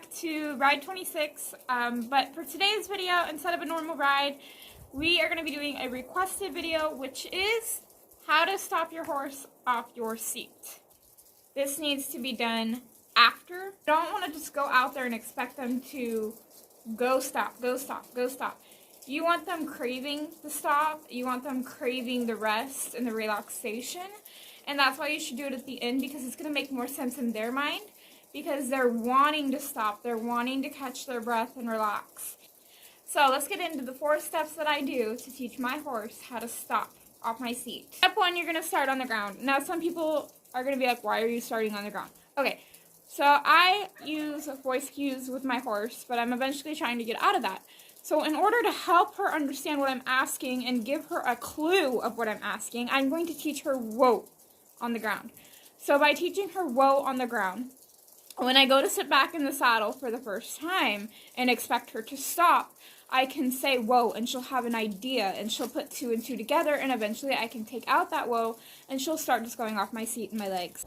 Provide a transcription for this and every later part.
back to ride 26, but for today's video, instead of a normal ride, we are going to be doing a requested video, which is how to stop your horse off your seat. This needs to be done after. You don't want to just go out there and expect them to go stop, go stop, go stop. You want them craving the stop, you want them craving the rest and the relaxation, and that's why you should do it at the end, because it's going to make more sense in their mind, because they're wanting to stop, they're wanting to catch their breath and relax. So let's get into the 4 steps that I do to teach my horse how to stop off my seat. Step 1, you're going to start on the ground. Now some people are going to be like, why are you starting on the ground? Okay, so I use voice cues with my horse, but I'm eventually trying to get out of that. So in order to help her understand what I'm asking and give her a clue of what I'm asking, I'm going to teach her whoa on the ground. So by teaching her whoa on the ground, when I go to sit back in the saddle for the first time and expect her to stop, I can say whoa and she'll have an idea and she'll put 2 and 2 together, and eventually I can take out that whoa and she'll start just going off my seat and my legs.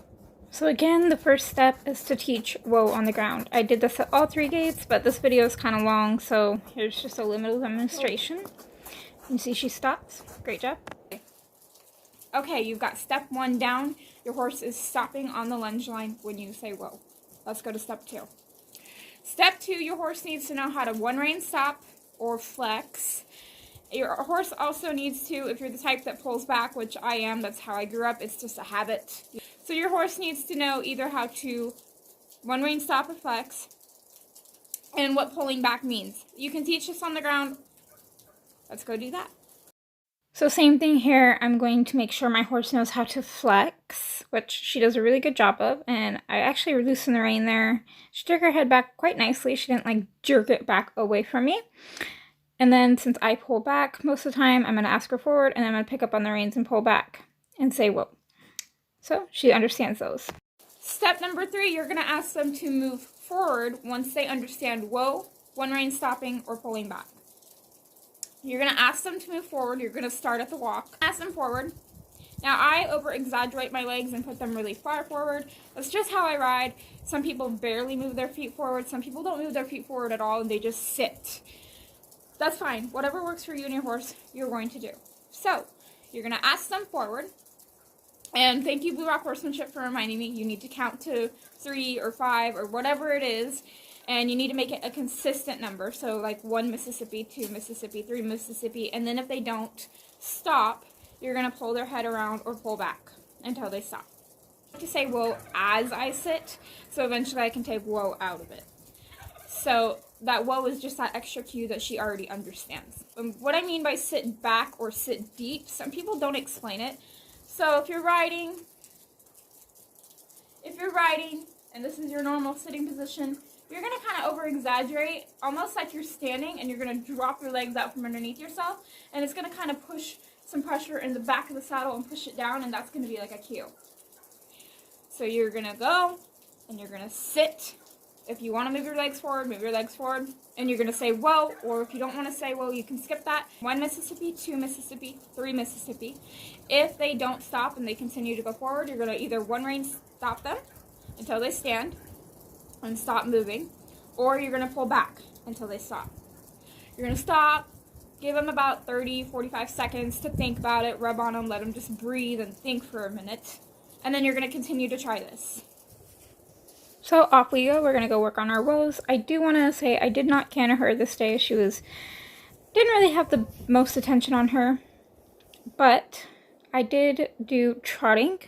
So again, the first step is to teach whoa on the ground. I did this at all 3 gates, but this video is kind of long, so here's just a limited demonstration. You see she stops. Great job. Okay, you've got step 1 down. Your horse is stopping on the lunge line when you say whoa. Let's go to step 2. Step 2, your horse needs to know how to 1 rein stop or flex. Your horse also needs to, if you're the type that pulls back, which I am, that's how I grew up, it's just a habit. So your horse needs to know either how to 1 rein stop or flex and what pulling back means. You can teach this on the ground. Let's go do that. So same thing here, I'm going to make sure my horse knows how to flex, which she does a really good job of, and I actually loosened the rein there. She took her head back quite nicely. She didn't like jerk it back away from me. And then since I pull back most of the time, I'm going to ask her forward, and then I'm going to pick up on the reins and pull back and say whoa. So she understands those. Step number 3, you're going to ask them to move forward once they understand whoa, 1 rein stopping, or pulling back. You're going to ask them to move forward. You're going to start at the walk. Ask them forward. Now, I over-exaggerate my legs and put them really far forward. That's just how I ride. Some people barely move their feet forward. Some people don't move their feet forward at all, and they just sit. That's fine. Whatever works for you and your horse, you're going to do. So, you're going to ask them forward. And thank you, Blue Rock Horsemanship, for reminding me. You need to count to 3 or 5 or whatever it is. And you need to make it a consistent number. So like 1 Mississippi, 2 Mississippi, 3 Mississippi. And then if they don't stop, you're going to pull their head around or pull back until they stop. I like to say whoa as I sit. So eventually I can take whoa out of it. So that whoa is just that extra cue that she already understands. What I mean by sit back or sit deep, some people don't explain it. So if you're riding, and this is your normal sitting position, you're going to kind of over-exaggerate, almost like you're standing, and you're going to drop your legs out from underneath yourself, and it's going to kind of push some pressure in the back of the saddle and push it down, and that's going to be like a cue. So you're going to go, and you're going to sit. If you want to move your legs forward, move your legs forward. And you're going to say whoa, or if you don't want to say whoa, you can skip that. 1 Mississippi, 2 Mississippi, 3 Mississippi. If they don't stop and they continue to go forward, you're going to either 1 rein stop them until they stand and stop moving, or you're going to pull back until they stop. You're going to stop, give them about 30, 45 seconds to think about it, rub on them, let them just breathe and think for a minute. And then you're going to continue to try this. So off we go. We're going to go work on our woes. I do want to say I did not canter her this day. She didn't really have the most attention on her. But I did do trotting,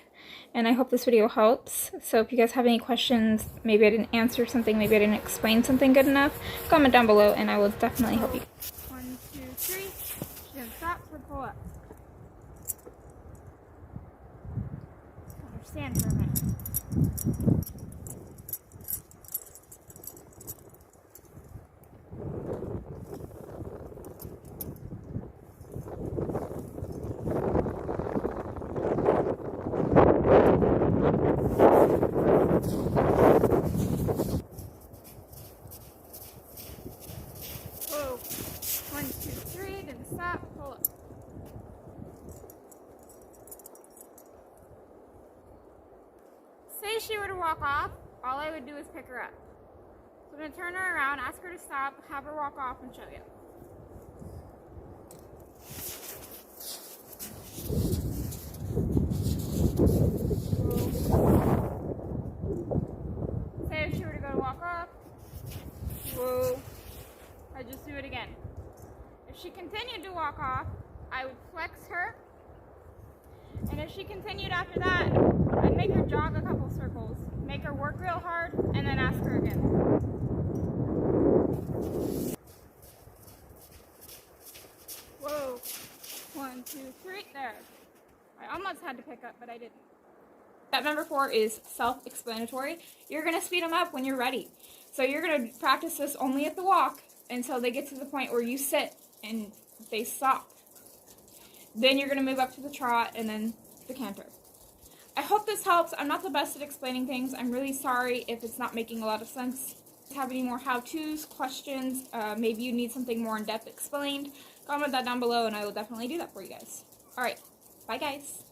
and I hope this video helps. So if you guys have any questions, maybe I didn't answer something, maybe I didn't explain something good enough, comment down below and I will definitely help you. 1, 2, 3. She's going to stop or pull up. Understand for a minute. Whoa. 1, 2, 3. Gonna stop, pull up. Say she were to walk off, all I would do is pick her up. So I'm going to turn her around, ask her to stop, have her walk off, and show you. Say if she were to go to walk off. Whoa. I just do it again. If she continued to walk off, I would flex her. And if she continued after that, I'd make her jog a couple circles, make her work real hard, and then ask her again. Whoa. 1, 2, 3, there. I almost had to pick up, but I didn't. Step number 4 is self-explanatory. You're going to speed them up when you're ready. So you're going to practice this only at the walk until they get to the point where you sit and they stop. Then you're going to move up to the trot and then the canter. I hope this helps. I'm not the best at explaining things. I'm really sorry if it's not making a lot of sense. If you have any more how-tos, questions, maybe you need something more in-depth explained, comment that down below and I will definitely do that for you guys. Alright, bye guys.